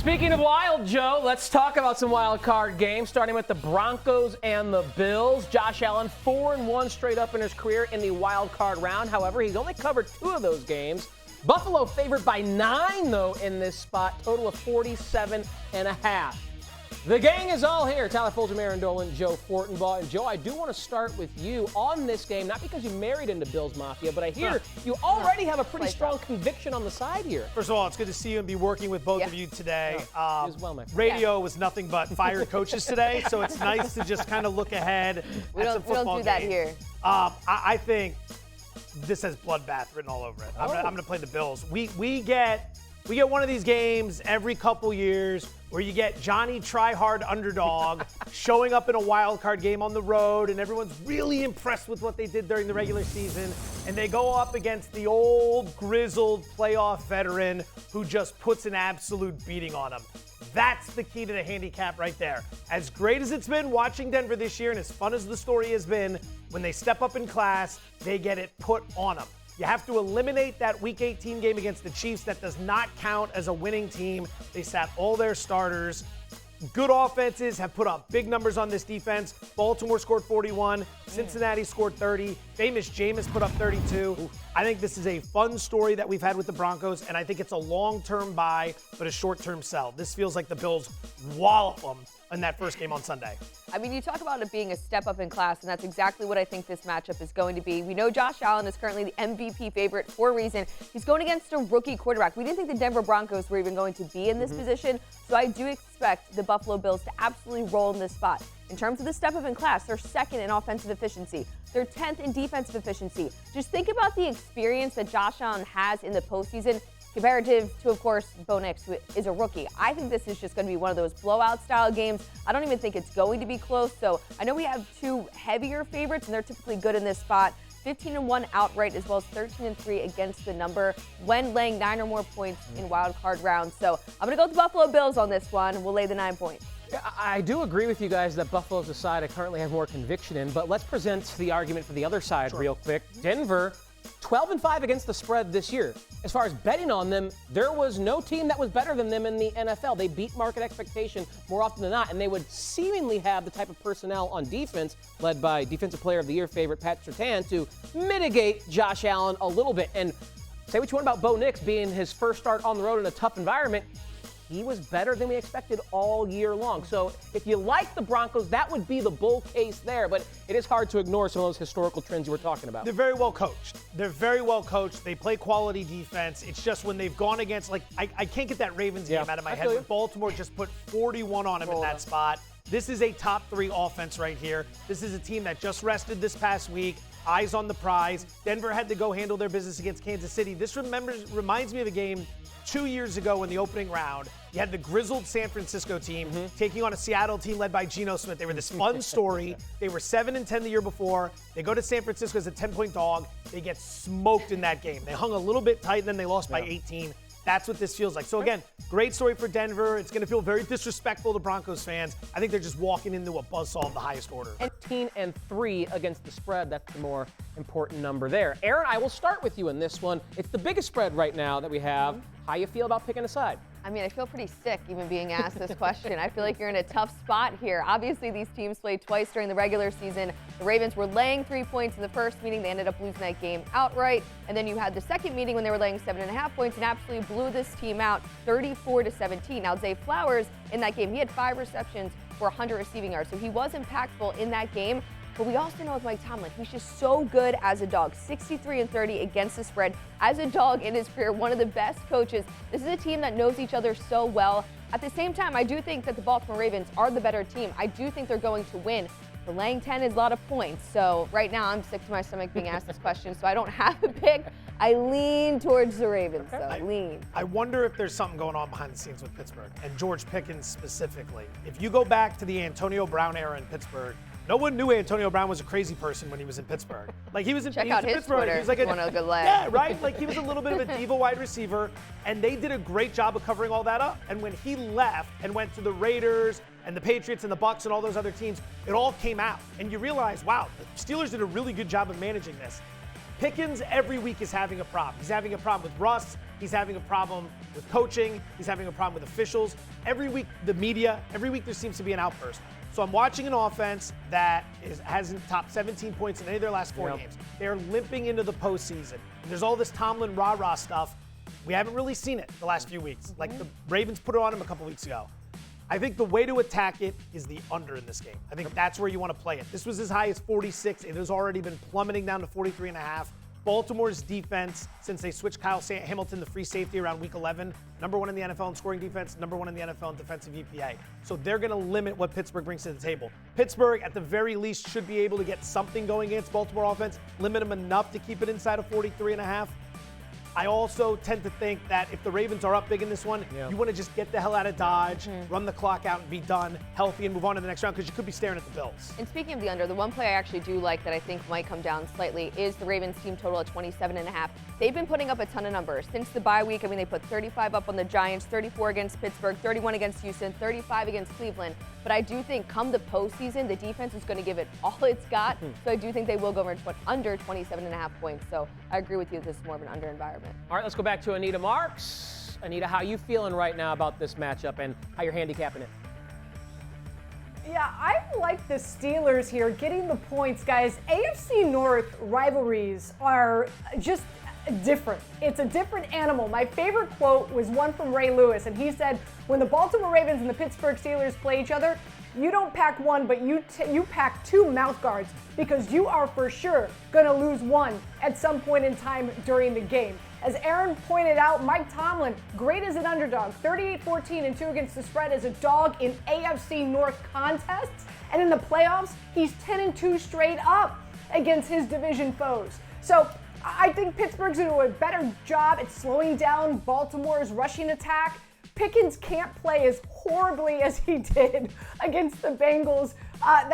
Speaking of wild, Joe, let's talk about some wild card games, starting with the Broncos and the Bills. Josh Allen, 4-1 straight up in his career in the wild card round. However, he's only covered 2 of those games. Buffalo favored by 9, though, in this spot, total of 47.5. The gang is all here. Tyler Fulghum, Erin Dolan, Joe Fortenbaugh. And Joe, I do want to start with you on this game, not because you married into Bills Mafia, but I hear you already have a pretty strong conviction on the side here. First of all, it's good to see you and be working with both of you today. Radio was nothing but fired coaches today, so it's nice to just kind of look ahead at some football we don't do that here. I think this has bloodbath written all over it. I'm going to play the Bills. We get one of these games every couple years where you get Johnny Try-Hard underdog showing up in a wild card game on the road, and everyone's really impressed with what they did during the regular season, and they go up against the old grizzled playoff veteran who just puts an absolute beating on them. That's the key to the handicap right there. As great as it's been watching Denver this year and as fun as the story has been, when they step up in class, they get it put on them. You have to eliminate that Week 18 game against the Chiefs. That does not count as a winning team. They sat all their starters. Good offenses have put up big numbers on this defense. Baltimore scored 41. Cincinnati scored 30. Famous Jameis put up 32. I think this is a fun story that we've had with the Broncos, and I think it's a long-term buy, but a short-term sell. This feels like the Bills wallop them in that first game on Sunday. I mean, you talk about it being a step up in class, and that's exactly what I think this matchup is going to be. We know Josh Allen is currently the MVP favorite for a reason. He's going against a rookie quarterback. We didn't think the Denver Broncos were even going to be in this position, so I do expect the Buffalo Bills to absolutely roll in this spot. In terms of the step up in class, they're second in offensive efficiency. They're 10th in defensive efficiency. Just think about the experience that Josh Allen has in the postseason comparative to, of course, Bo Nix, who is a rookie. I think this is just going to be one of those blowout-style games. I don't even think it's going to be close. So I know we have 2 heavier favorites, and they're typically good in this spot. 15-1 outright, as well as 13-3 against the number when laying 9 or more points in wild card rounds. So I'm going to go with the Buffalo Bills on this one. We'll lay the 9 points. Yeah, I do agree with you guys that Buffalo's the side I currently have more conviction in, but let's present the argument for the other side real quick. Denver, 12-5 against the spread this year. As far as betting on them, there was no team that was better than them in the NFL. They beat market expectation more often than not, and they would seemingly have the type of personnel on defense, led by Defensive Player of the Year favorite Pat Surtain, to mitigate Josh Allen a little bit. And say what you want about Bo Nix being his first start on the road in a tough environment, he was better than we expected all year long. So if you like the Broncos, that would be the bull case there. But it is hard to ignore some of those historical trends you were talking about. They're very well coached. They play quality defense. It's just when they've gone against, like, I can't get that Ravens game out of my head. When Baltimore just put 41 on him in that spot. This is a top 3 offense right here. This is a team that just rested this past week. Eyes on the prize. Denver had to go handle their business against Kansas City. This reminds me of a game 2 years ago in the opening round. You had the grizzled San Francisco team taking on a Seattle team led by Geno Smith. They were this fun story. They were 7-10 the year before. They go to San Francisco as a 10-point dog. They get smoked in that game. They hung a little bit tight, and then they lost by 18. That's what this feels like. So, again, great story for Denver. It's going to feel very disrespectful to Broncos fans. I think they're just walking into a buzzsaw of the highest order. 13-3 against the spread. That's the more important number there. Erin, I will start with you in this one. It's the biggest spread right now that we have. How you feel about picking a side? I mean, I feel pretty sick even being asked this question. I feel like you're in a tough spot here. Obviously, these teams played twice during the regular season. The Ravens were laying 3 points in the first meeting. They ended up losing that game outright. And then you had the second meeting when they were laying 7.5 points and absolutely blew this team out 34-17. Now, Zay Flowers in that game, he had 5 receptions for 100 receiving yards. So he was impactful in that game. But we also know with Mike Tomlin, he's just so good as a dog. 63-30 against the spread. As a dog in his career, one of the best coaches. This is a team that knows each other so well. At the same time, I do think that the Baltimore Ravens are the better team. I do think they're going to win. But laying 10 is a lot of points. So right now, I'm sick to my stomach being asked this question, so I don't have a pick. I lean towards the Ravens, I wonder if there's something going on behind the scenes with Pittsburgh, and George Pickens specifically. If you go back to the Antonio Brown era in Pittsburgh, no one knew Antonio Brown was a crazy person when he was in Pittsburgh. Like, he was in Pittsburgh. Twitter. He was like a good laugh. Yeah, right? Like, he was a little bit of a diva wide receiver, and they did a great job of covering all that up. And when he left and went to the Raiders and the Patriots and the Bucs and all those other teams, it all came out. And you realize, wow, the Steelers did a really good job of managing this. Pickens every week is having a problem. He's having a problem with Russ. He's having a problem with coaching. He's having a problem with officials. Every week, the media, every week there seems to be an outburst. So I'm watching an offense that hasn't topped 17 points in any of their last 4 games. They're limping into the postseason. And there's all this Tomlin rah-rah stuff. We haven't really seen it the last few weeks. Like the Ravens put it on him a couple weeks ago. I think the way to attack it is the under in this game. I think that's where you want to play it. This was as high as 46. It has already been plummeting down to 43.5. Baltimore's defense, since they switched Kyle Hamilton, the free safety, around week 11, number 1 in the NFL in scoring defense, number 1 in the NFL in defensive EPA. So they're going to limit what Pittsburgh brings to the table. Pittsburgh, at the very least, should be able to get something going against Baltimore offense, limit them enough to keep it inside of 43.5. I also tend to think that if the Ravens are up big in this one, you want to just get the hell out of Dodge, run the clock out and be done, healthy, and move on to the next round, because you could be staring at the Bills. And speaking of the under, the one play I actually do like that I think might come down slightly is the Ravens team total at 27.5. They've been putting up a ton of numbers. Since the bye week, I mean, they put 35 up on the Giants, 34 against Pittsburgh, 31 against Houston, 35 against Cleveland. But I do think come the postseason, the defense is going to give it all it's got. So I do think they will go under 27.5 points. So I agree with you, this is more of an under environment. All right, let's go back to Anita Marks. Anita, how you feeling right now about this matchup and how you're handicapping it? Yeah, I like the Steelers here getting the points, guys. AFC North rivalries are just different. It's a different animal. My favorite quote was one from Ray Lewis, and he said, when the Baltimore Ravens and the Pittsburgh Steelers play each other, you don't pack one, but you pack 2 mouth guards, because you are for sure going to lose one at some point in time during the game. As Erin pointed out, Mike Tomlin, great as an underdog, 38-14 and 2 against the spread as a dog in AFC North contests. And in the playoffs, he's 10-2 straight up against his division foes. So I think Pittsburgh's going to do a better job at slowing down Baltimore's rushing attack. Pickens can't play as horribly as he did against the Bengals. I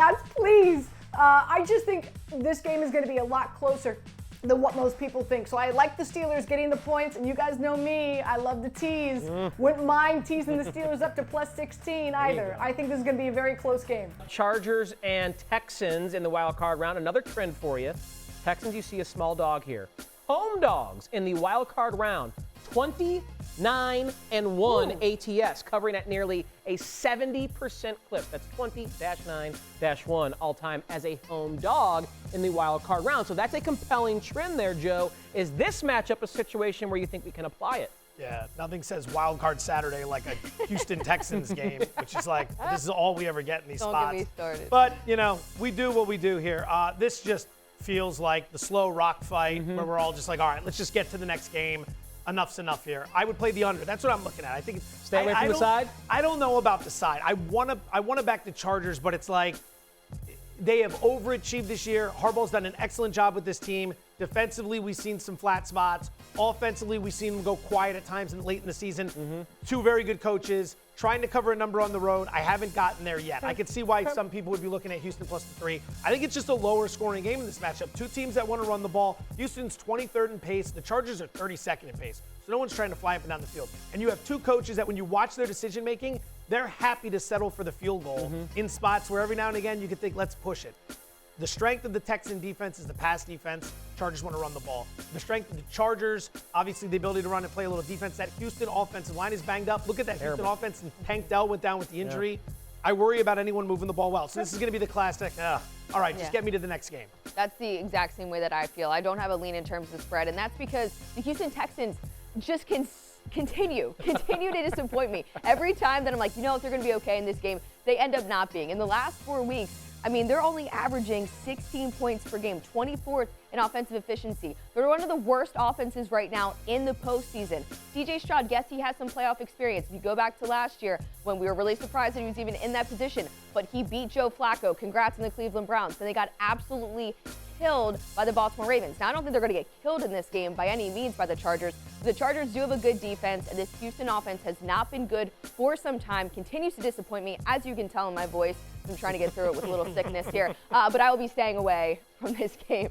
just think this game is going to be a lot closer than what most people think. So I like the Steelers getting the points, and you guys know me, I love the tease. Wouldn't mind teasing the Steelers up to +16 either. I think this is going to be a very close game. Chargers and Texans in the wild card round. Another trend for you. Texans, you see a small dog here. Home dogs in the wild card round. 29-1 ATS, covering at nearly a 70% clip. That's 20-9-1 all-time as a home dog in the wild card round. So that's a compelling trend there, Joe. Is this matchup a situation where you think we can apply it? Yeah, nothing says wild card Saturday like a Houston Texans game, which is like, this is all we ever get in these spots. Don't get me started. But, you know, we do what we do here. This just feels like the slow rock fight where we're all just like, all right, let's just get to the next game. Enough's enough here. I would play the under. That's what I'm looking at. I think stay away from the side. I don't know about the side. I want to back the Chargers, but it's like they have overachieved this year. Harbaugh's done an excellent job with this team. Defensively, we've seen some flat spots. Offensively, we've seen them go quiet at times late in the season. 2 very good coaches trying to cover a number on the road. I haven't gotten there yet. I could see why some people would be looking at Houston +3. I think it's just a lower scoring game in this matchup. 2 teams that want to run the ball. Houston's 23rd in pace. The Chargers are 32nd in pace. So no one's trying to fly up and down the field. And you have 2 coaches that when you watch their decision making, they're happy to settle for the field goal in spots where every now and again you could think, let's push it. The strength of the Texan defense is the pass defense. Chargers want to run the ball. The strength of the Chargers, obviously the ability to run and play a little defense. That Houston offensive line is banged up. Look at that Houston offense, and Tank Dell went down with the injury. I worry about anyone moving the ball well. So this is going to be the classic, all right, just get me to the next game. That's the exact same way that I feel. I don't have a lean in terms of spread, and that's because the Houston Texans just continue to disappoint me. Every time that I'm like, you know, if they're going to be okay in this game, they end up not being. In the last 4 weeks, I mean, they're only averaging 16 points per game, 24th in offensive efficiency. They're one of the worst offenses right now in the postseason. CJ Stroud, yes, he has some playoff experience. If you go back to last year when we were really surprised that he was even in that position, but he beat Joe Flacco. Congrats on the Cleveland Browns. And they got absolutely killed by the Baltimore Ravens. Now, I don't think they're going to get killed in this game by any means by the Chargers. The Chargers do have a good defense, and this Houston offense has not been good for some time, continues to disappoint me, as you can tell in my voice. I'm trying to get through it with a little sickness here, but I will be staying away from this game.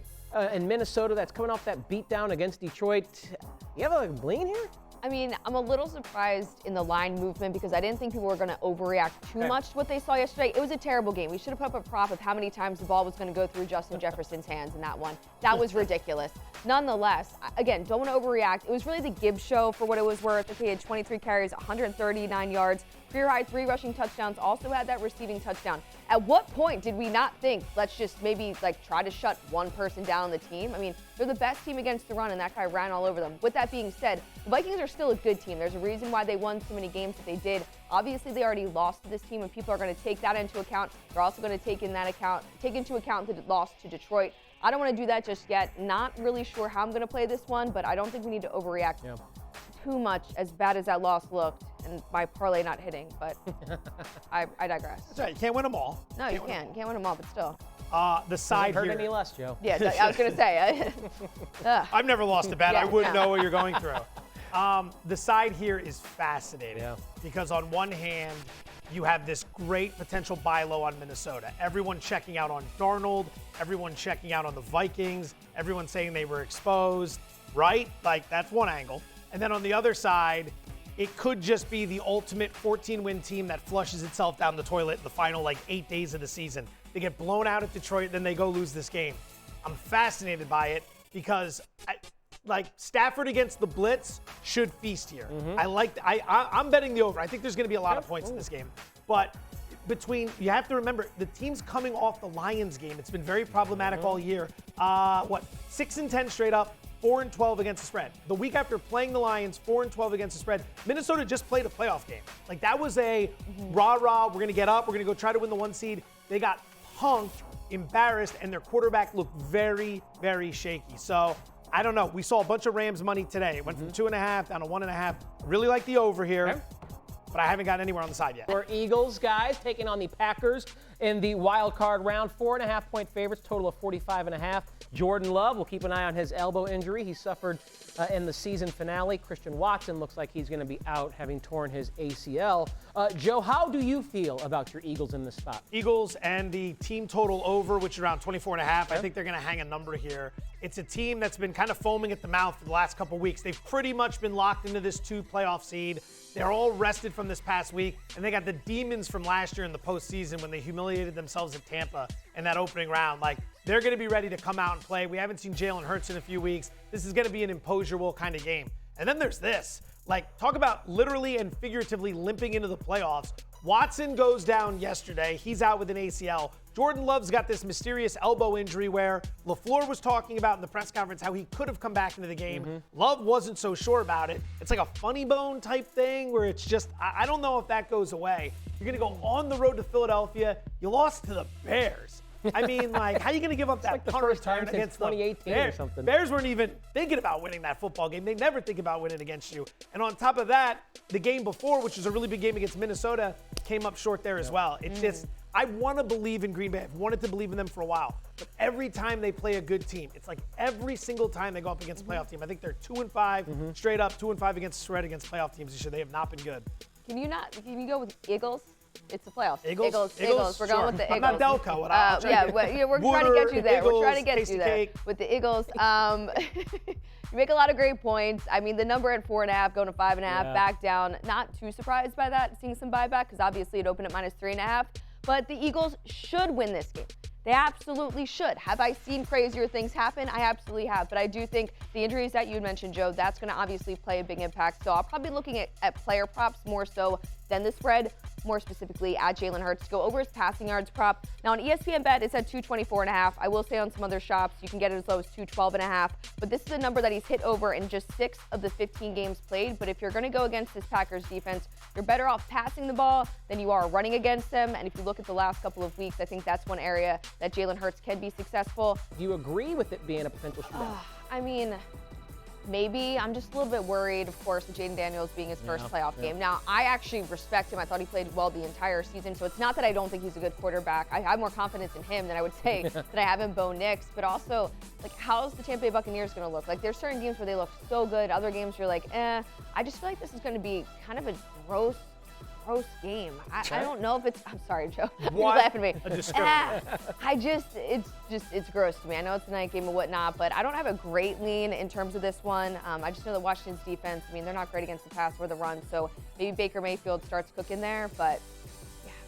In Minnesota, that's coming off that beatdown against Detroit. You have a lean here? I mean, I'm a little surprised in the line movement because I didn't think people were going to overreact too much to what they saw yesterday. It was a terrible game. We should have put up a prop of how many times the ball was going to go through Justin Jefferson's hands in that one. That was ridiculous. Nonetheless, again, don't want to overreact. It was really the Gibbs show for what it was worth. Okay, he had 23 carries, 139 yards, career-high 3 rushing touchdowns, also had that receiving touchdown. At what point did we not think, let's just maybe try to shut one person down on the team? I mean, they're the best team against the run, and that guy ran all over them. With that being said, the Vikings are still a good team. There's a reason why they won so many games that they did. Obviously, they already lost to this team, and people are going to take that into account. They're also going to take into account the loss to Detroit. I don't want to do that just yet. Not really sure how I'm going to play this one, but I don't think we need to overreact too much, as bad as that loss looked, and my parlay not hitting, but I digress. That's right. You can't win them all. No, you can't. You can't win them all, but still. The side Doesn't here. hurt any less, Joe. Yeah, I was going to say. I've never lost a bet. Yeah, I wouldn't no. know what you're going through. The side here is fascinating because on one hand, you have this great potential buy low on Minnesota. Everyone checking out on Darnold, everyone checking out on the Vikings, everyone saying they were exposed, right? That's one angle. And then on the other side, it could just be the ultimate 14-win team that flushes itself down the toilet in the final 8 days of the season. They get blown out at Detroit, then they go lose this game. I'm fascinated by it because Stafford against the blitz should feast here. I'm betting the over. I think there's going to be a lot of points in this game. But you have to remember, the team's coming off the Lions game. It's been very problematic all year. 6-10 straight up, 4-12 against the spread. The week after playing the Lions, 4-12 against the spread, Minnesota just played a playoff game. That was a rah-rah, we're going to get up, we're going to go try to win the 1 seed. They got punked, embarrassed, and their quarterback looked very, very shaky. So, I don't know. We saw a bunch of Rams money today. It went from 2.5 down to 1.5. I really like the over here, but I haven't gotten anywhere on the side yet. For Eagles, guys, taking on the Packers in the wild card round. 4.5-point favorites, total of 45.5. Jordan Love, we'll keep an eye on his elbow injury. He suffered in the season finale. Christian Watson looks like he's going to be out, having torn his ACL. Joe, how do you feel about your Eagles in this spot? Eagles and the team total over, which is around 24.5. I think they're going to hang a number here. It's a team that's been kind of foaming at the mouth for the last couple weeks. They've pretty much been locked into this 2 playoff seed. They're all rested from this past week, and they got the demons from last year in the postseason when they humiliated themselves at Tampa in that opening round. They're going to be ready to come out and play. We haven't seen Jalen Hurts in a few weeks. This is going to be an imposable kind of game. And then there's this. Talk about literally and figuratively limping into the playoffs. Watson goes down yesterday. He's out with an ACL. Jordan Love's got this mysterious elbow injury where LaFleur was talking about in the press conference how he could have come back into the game. Love wasn't so sure about it. It's like a funny bone type thing where it's just, I don't know if that goes away. You're going to go on the road to Philadelphia. You lost to the Bears. I mean, how are you going to give up that the punt first time return since against 2018 or something. Bears weren't even thinking about winning that football game. They never think about winning against you. And on top of that, the game before, which was a really big game against Minnesota, came up short there as well. It's just, I want to believe in Green Bay. I've wanted to believe in them for a while. But every time they play a good team, it's every single time they go up against a playoff team. I think they're 2-5 straight up, 2-5 against the spread against playoff teams this year. They have not been good. Can you go with Eagles? It's the playoffs. Eagles? We're going with the Eagles. I'm not Delco. We're trying to get you there. Eagles, We're trying to get tasty you there cake. with the Eagles. You make a lot of great points. I mean, the number at 4.5 going to 5.5, back down. Not too surprised by that, seeing some buyback, because obviously it opened at -3.5. But the Eagles should win this game. They absolutely should. Have I seen crazier things happen? I absolutely have. But I do think the injuries that you mentioned, Joe, that's going to obviously play a big impact. So I'll probably be looking at player props more so than the spread, more specifically at Jalen Hurts. Go over his passing yards prop. Now on ESPN Bet, it's at 224.5. I will say on some other shops, you can get it as low as 212.5. But this is a number that he's hit over in just 6 of the 15 games played. But if you're going to go against this Packers defense, you're better off passing the ball than you are running against them. And if you look at the last couple of weeks, I think that's one area that Jalen Hurts can be successful. Do you agree with it being a potential shootout? I mean, maybe. I'm just a little bit worried, of course, with Jaden Daniels being his first playoff game. Now, I actually respect him. I thought he played well the entire season, so it's not that I don't think he's a good quarterback. I have more confidence in him than I would say that I have in Bo Nix. But also, how's the Tampa Bay Buccaneers going to look? There's certain games where they look so good. Other games you're like, I just feel like this is going to be kind of a gross gross game. I don't know if it's. I'm sorry, Joe. You're What laughing at me. a discriminator. It's gross to me. I know it's a night game and whatnot, but I don't have a great lean in terms of this one. I just know that Washington's defense. I mean, they're not great against the pass or the run, so maybe Baker Mayfield starts cooking there, but.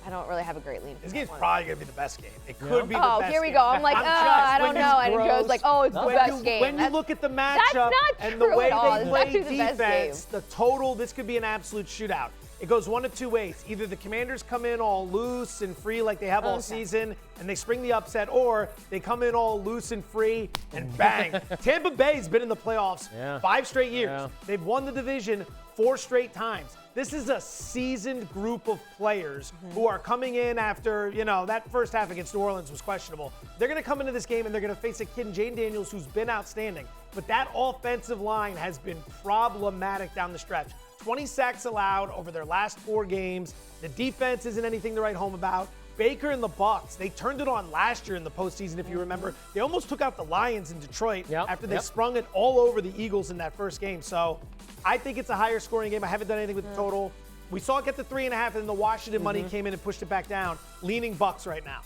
I don't really have a great lean. This game's probably going to be the best game. It could be the best Oh, game. here we go. I'm like, I don't know. And Joe's like, oh, it's the best game. When you look at the matchup not and the true way at all. they It's play actually the best defense, game. the total, this could be an absolute shootout. It goes one of two ways. Either the Commanders come in all loose and free like they have all season, and they spring the upset, or they come in all loose and free, and bang. Tampa Bay's been in the playoffs 5 straight years. Yeah. They've won the division 4 straight times. This is a seasoned group of players who are coming in after, that first half against New Orleans was questionable. They're going to come into this game and they're going to face a kid in Jaden Daniels who's been outstanding. But that offensive line has been problematic down the stretch. 20 sacks allowed over their last 4 games. The defense isn't anything to write home about. Baker and the Bucs, they turned it on last year in the postseason, if you remember. They almost took out the Lions in Detroit after they sprung it all over the Eagles in that first game. So I think it's a higher scoring game. I haven't done anything with the total. We saw it get to 3.5, and then the Washington money came in and pushed it back down. Leaning Bucs right now.